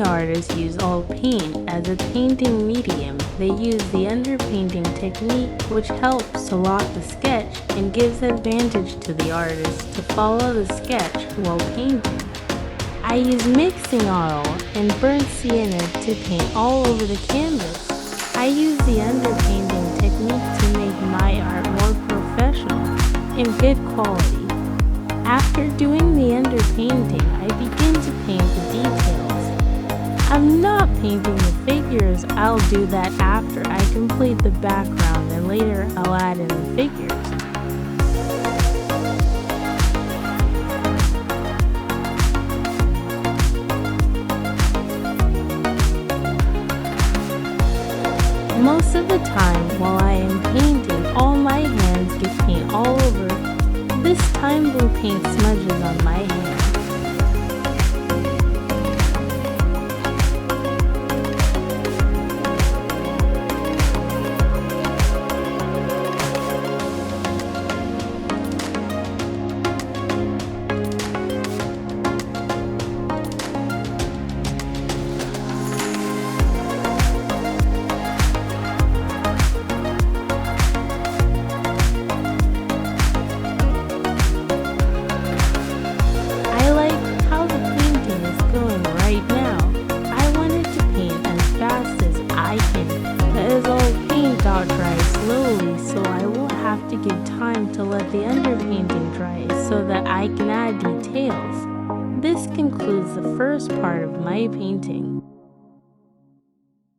artists use oil paint as a painting medium. They use the underpainting technique, which helps to lock the sketch and gives advantage to the artist to follow the sketch while painting. I use mixing oil and burnt sienna to paint all over the canvas. I use the underpainting technique to make my art more professional and good quality. After doing the underpainting, I begin to paint the details. I'm not painting the figures. I'll do that after I complete the background, and later I'll add in the figures. Most of the time while I am painting, all my hands get paint all over. This time blue paint smudges on my hand. Dry slowly, so I won't have to give time to let the underpainting dry so that I can add details. This concludes the first part of my painting.